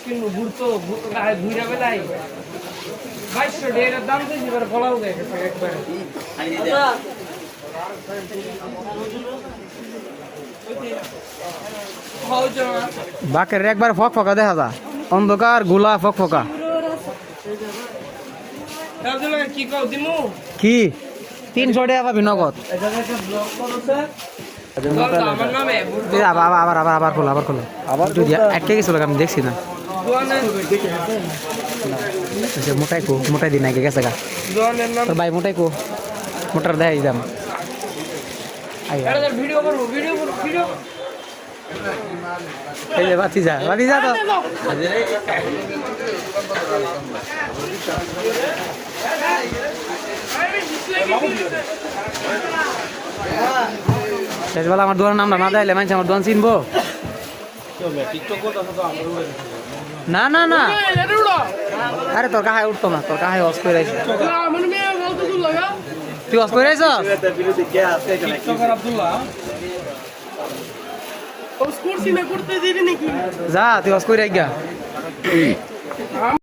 কিনবো ঘুরতো ঘুরা বেলাই 2200 টাকার দাম দিয়েছি এবার ফলাও গেছে একবারে বাকের একবার ফক ফকা দেখা যা অন্ধকার গোলা ফক ফকা কি কও দিমু কি 300 টাকা পাবি নগদ আমার নামে আবার খোলা আবার আটকে গেছিল আমি দেখছি না মোটাই দিন আগে গেছে গা তোর ভাই মোটাই কো মোটার দেখাই দাম ভিডিও করবো ভিডিও এই যে বাতি যা তো শেষবেলা আমার দোকানের নামটা না দেখাইলে মানুষ আমার দোকান চিনবো না না না আরে তোর কাহায় উঠতো না তোর কাহায় অস করে তুই অস করে যা তুই অস করে গা